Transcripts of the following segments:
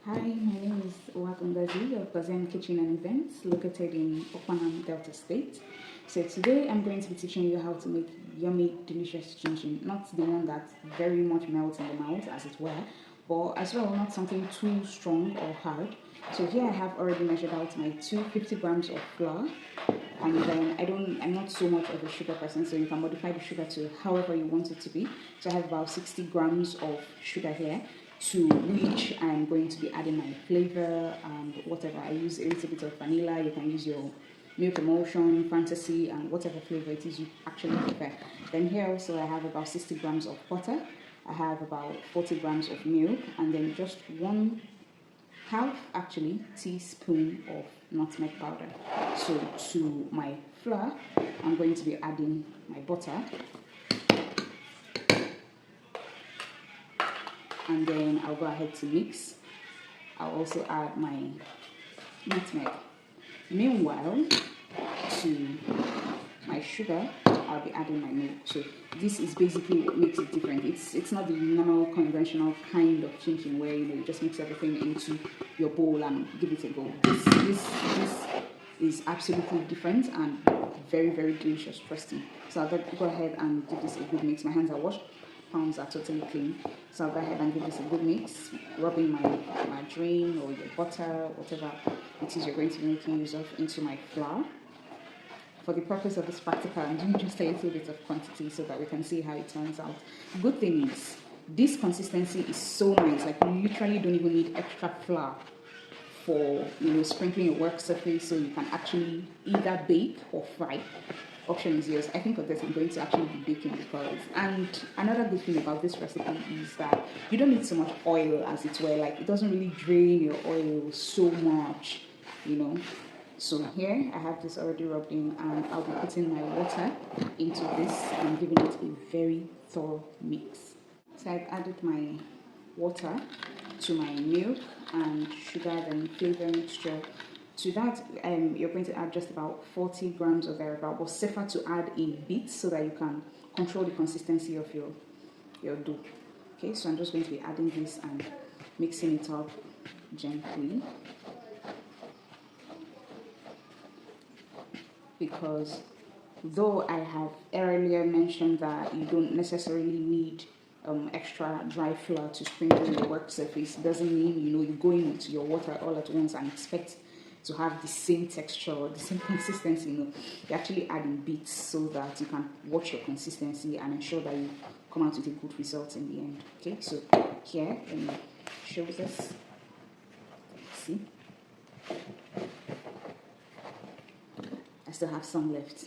Hi, my name is Wagungazi of Gazian Kitchen and Events located in Okwanam, Delta State. So today I'm going to be teaching you how to make yummy, delicious chinchin. Not the one that very much melts in the mouth as it were, but as well not something too strong or hard. So here I have already measured out my 250 grams of flour, and then I'm not so much of a sugar person, so you can modify the sugar to however you want it to be. So I have about 60 grams of sugar here, to which I'm going to be adding my flavor and whatever. I use a little bit of vanilla. You can use your milk emulsion, fantasy, and whatever flavor it is you actually prefer. Then here also I have about 60 grams of butter. I have about 40 grams of milk, and then just one half actually teaspoon of nutmeg powder. So to my flour, I'm going to be adding my butter, and then I'll go ahead to mix. I'll also add my nutmeg. Meanwhile, to my sugar, I'll be adding my milk. So this is basically what makes it different. It's not the normal conventional kind of chinchin where you just mix everything into your bowl and give it a go. This is absolutely different and very, very delicious. Trust me. So I'll go ahead and give this a good mix. My hands are washed, palms are totally clean. So I'll go ahead and give this a good mix, rubbing my margarine or your butter, whatever it is you're going to be making use of, into my flour. For the purpose of this practical, I'm doing just a little bit of quantity so that we can see how it turns out. Good thing is, this consistency is so nice. Like, you literally don't even need extra flour for sprinkling your work surface, so you can actually either bake or fry. Option is yours. I think for this I'm going to actually be baking, because, and another good thing about this recipe is that you don't need so much oil, as it were. Like, it doesn't really drain your oil so much, So here I have this already rubbed in, and I'll be putting my water into this and giving it a very thorough mix. So I've added my water to my milk and sugar and flavor mixture. To that, you're going to add just about 40 grams or thereabout, but safer to add a bit so that you can control the consistency of your dough. Okay, so I'm just going to be adding this and mixing it up gently, because though I have earlier mentioned that you don't necessarily need extra dry flour to sprinkle your work surface, doesn't mean you go into your water all at once and expect to have the same texture or the same consistency. You're actually adding bits so that you can watch your consistency and ensure that you come out with a good result in the end. Okay, so here, let me show this. See, I still have some left.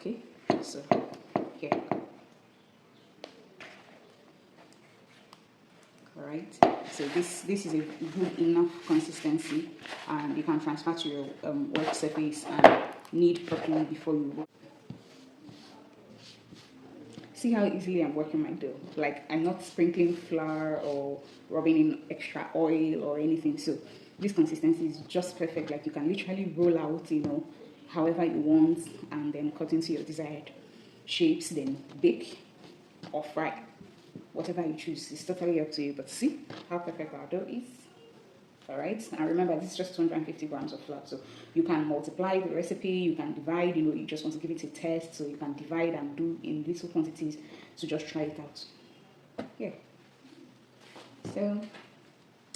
Okay, so here. Alright, so this is a good enough consistency, and you can transfer to your work surface and knead properly before you work. See how easily I'm working my dough? Like, I'm not sprinkling flour or rubbing in extra oil or anything. So this consistency is just perfect. Like, you can literally roll out, however you want, and then cut into your desired shapes, then bake or fry. Whatever you choose, it's totally up to you. But see how perfect our dough is. Alright, and remember, this is just 250 grams of flour, so you can multiply the recipe, you can divide, you just want to give it a test, so you can divide and do in little quantities to just try it out. Yeah, so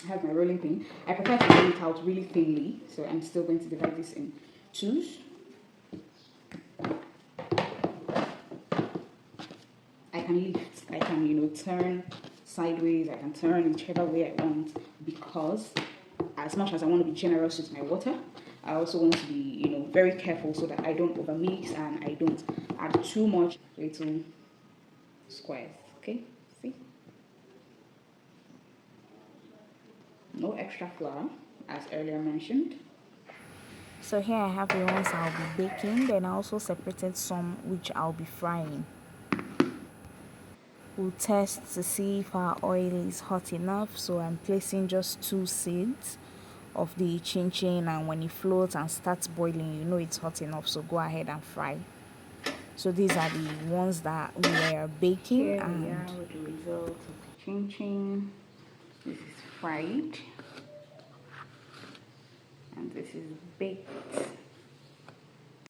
I have my rolling pin. I prefer to roll it out really thinly, so I'm still going to divide this in twos. I can lift, I can turn sideways, I can turn whichever way I want, because as much as I want to be generous with my water, I also want to be, very careful so that I don't overmix and I don't add too much little squares. Okay, see? No extra flour, as earlier mentioned. So here I have the ones I'll be baking, then I also separated some which I'll be frying. We'll test to see if our oil is hot enough, so I'm placing just 2 seeds of the chinchin, and when it floats and starts boiling, you know it's hot enough, so go ahead and fry. So these are the ones that we are baking. Here and we are with the result of the chinchin. This is fried and this is baked.